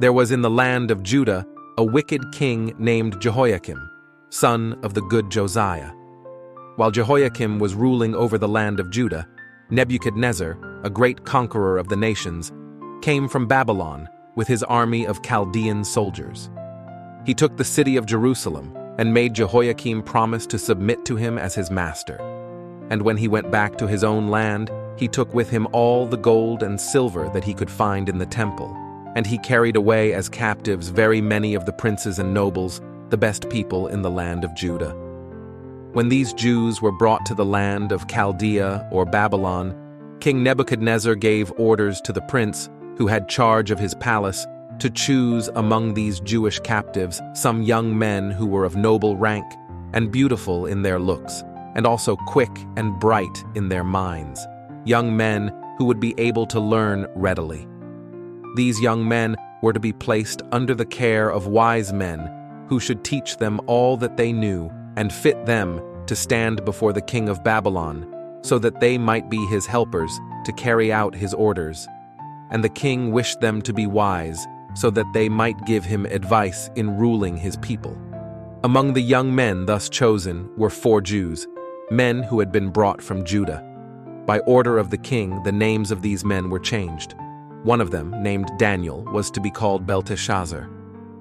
There was in the land of Judah a wicked king named Jehoiakim, son of the good Josiah. While Jehoiakim was ruling over the land of Judah, Nebuchadnezzar, a great conqueror of the nations, came from Babylon with his army of Chaldean soldiers. He took the city of Jerusalem and made Jehoiakim promise to submit to him as his master. And when he went back to his own land, he took with him all the gold and silver that he could find in the temple, and he carried away as captives very many of the princes and nobles, the best people in the land of Judah. When these Jews were brought to the land of Chaldea or Babylon, King Nebuchadnezzar gave orders to the prince who had charge of his palace to choose among these Jewish captives some young men who were of noble rank and beautiful in their looks, and also quick and bright in their minds, young men who would be able to learn readily. These young men were to be placed under the care of wise men who should teach them all that they knew and fit them to stand before the king of Babylon, so that they might be his helpers to carry out his orders. And the king wished them to be wise, so that they might give him advice in ruling his people. Among the young men thus chosen were 4 Jews, men who had been brought from Judah. By order of the king, the names of these men were changed. One of them, named Daniel, was to be called Belteshazzar.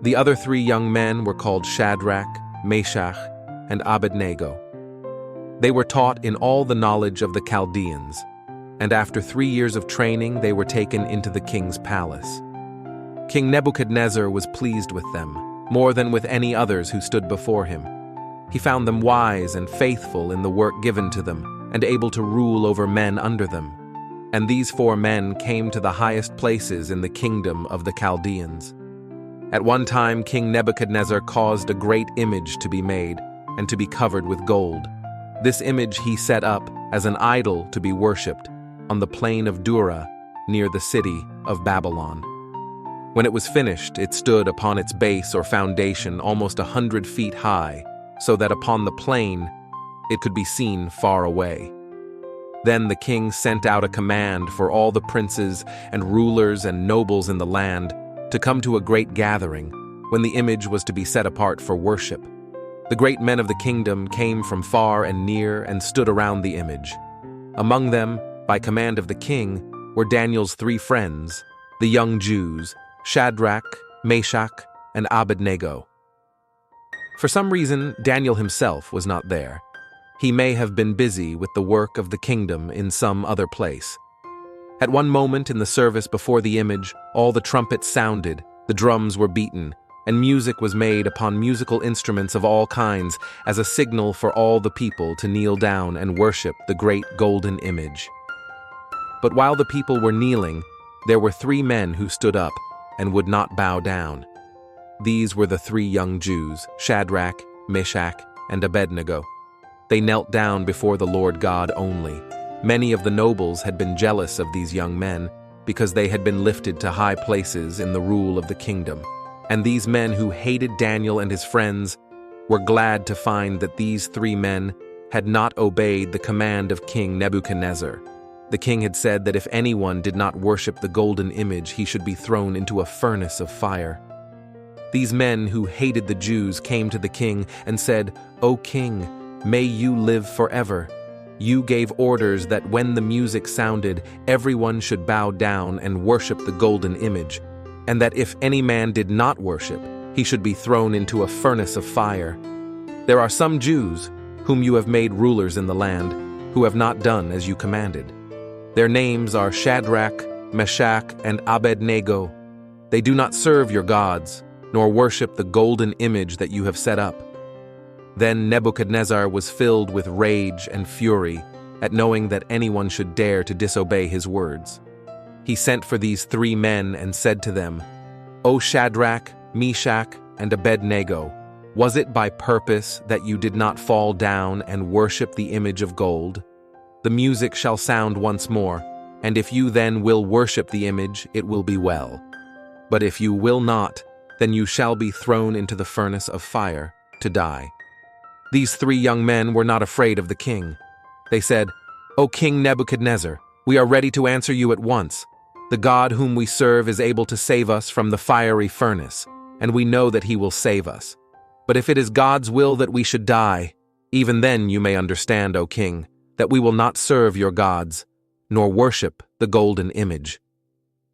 The other 3 young men were called Shadrach, Meshach, and Abednego. They were taught in all the knowledge of the Chaldeans, and after 3 years of training they were taken into the king's palace. King Nebuchadnezzar was pleased with them, more than with any others who stood before him. He found them wise and faithful in the work given to them, and able to rule over men under them. And these 4 men came to the highest places in the kingdom of the Chaldeans. At one time King Nebuchadnezzar caused a great image to be made, and to be covered with gold. This image he set up as an idol to be worshipped on the plain of Dura, near the city of Babylon. When it was finished, it stood upon its base or foundation almost 100 feet high, so that upon the plain it could be seen far away. Then the king sent out a command for all the princes and rulers and nobles in the land to come to a great gathering, when the image was to be set apart for worship. The great men of the kingdom came from far and near and stood around the image. Among them, by command of the king, were Daniel's 3 friends, the young Jews, Shadrach, Meshach, and Abednego. For some reason, Daniel himself was not there. He may have been busy with the work of the kingdom in some other place. At one moment in the service before the image, all the trumpets sounded, the drums were beaten, and music was made upon musical instruments of all kinds as a signal for all the people to kneel down and worship the great golden image. But while the people were kneeling, there were 3 men who stood up and would not bow down. These were the 3 young Jews, Shadrach, Meshach, and Abednego. They knelt down before the Lord God only. Many of the nobles had been jealous of these young men because they had been lifted to high places in the rule of the kingdom. And these men who hated Daniel and his friends were glad to find that these 3 men had not obeyed the command of King Nebuchadnezzar. The king had said that if anyone did not worship the golden image, he should be thrown into a furnace of fire. These men who hated the Jews came to the king and said, "O king, may you live forever. You gave orders that when the music sounded, everyone should bow down and worship the golden image, and that if any man did not worship, he should be thrown into a furnace of fire. There are some Jews, whom you have made rulers in the land, who have not done as you commanded. Their names are Shadrach, Meshach, and Abednego. They do not serve your gods, nor worship the golden image that you have set up." Then Nebuchadnezzar was filled with rage and fury at knowing that anyone should dare to disobey his words. He sent for these 3 men and said to them, "O Shadrach, Meshach, and Abednego, was it by purpose that you did not fall down and worship the image of gold? The music shall sound once more, and if you then will worship the image, it will be well. But if you will not, then you shall be thrown into the furnace of fire to die." These 3 young men were not afraid of the king. They said, "O King Nebuchadnezzar, we are ready to answer you at once. The God whom we serve is able to save us from the fiery furnace, and we know that he will save us. But if it is God's will that we should die, even then you may understand, O king, that we will not serve your gods, nor worship the golden image."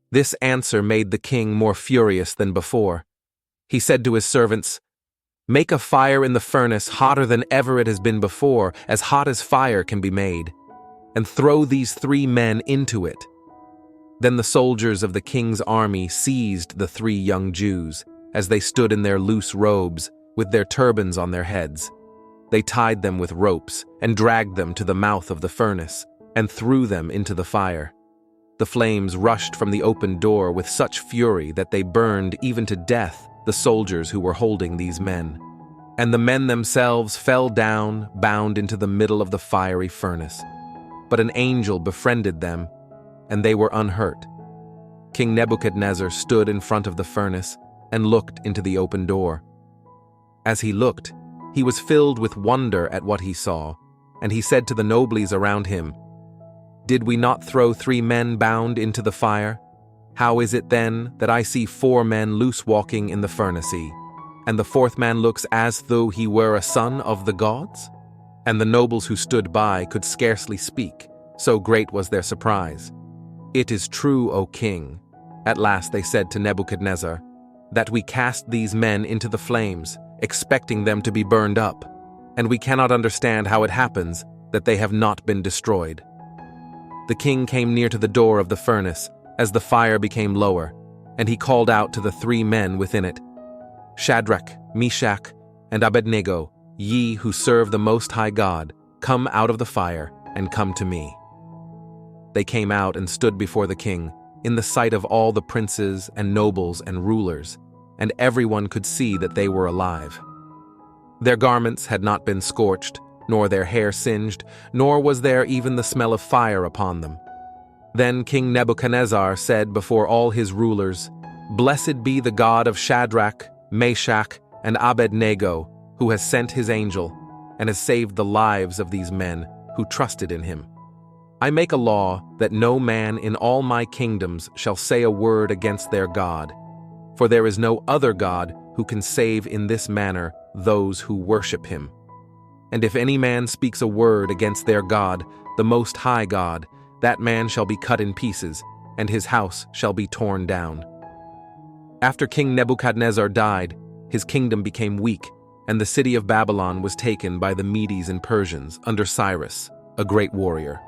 This answer made the king more furious than before. He said to his servants, "Make a fire in the furnace hotter than ever it has been before, as hot as fire can be made, and throw these 3 men into it." Then the soldiers of the king's army seized the 3 young Jews, as they stood in their loose robes, with their turbans on their heads. They tied them with ropes and dragged them to the mouth of the furnace and threw them into the fire. The flames rushed from the open door with such fury that they burned even to death the soldiers who were holding these men. And the men themselves fell down, bound into the middle of the fiery furnace. But an angel befriended them, and they were unhurt. King Nebuchadnezzar stood in front of the furnace and looked into the open door. As he looked, he was filled with wonder at what he saw, and he said to the nobles around him, "Did we not throw 3 men bound into the fire? How is it then that I see 4 men loose walking in the furnace, and the 4th man looks as though he were a son of the gods?" And the nobles who stood by could scarcely speak, so great was their surprise. "It is true, O king," at last they said to Nebuchadnezzar, "that we cast these men into the flames, expecting them to be burned up, and we cannot understand how it happens that they have not been destroyed." The king came near to the door of the furnace as the fire became lower, and he called out to the 3 men within it, "Shadrach, Meshach, and Abednego, ye who serve the Most High God, come out of the fire and come to me." They came out and stood before the king, in the sight of all the princes and nobles and rulers, and everyone could see that they were alive. Their garments had not been scorched, nor their hair singed, nor was there even the smell of fire upon them. Then King Nebuchadnezzar said before all his rulers, "Blessed be the God of Shadrach, Meshach, and Abednego, who has sent his angel, and has saved the lives of these men who trusted in him. I make a law that no man in all my kingdoms shall say a word against their God, for there is no other God who can save in this manner those who worship him. And if any man speaks a word against their God, the Most High God, that man shall be cut in pieces, and his house shall be torn down." After King Nebuchadnezzar died, his kingdom became weak, and the city of Babylon was taken by the Medes and Persians under Cyrus, a great warrior.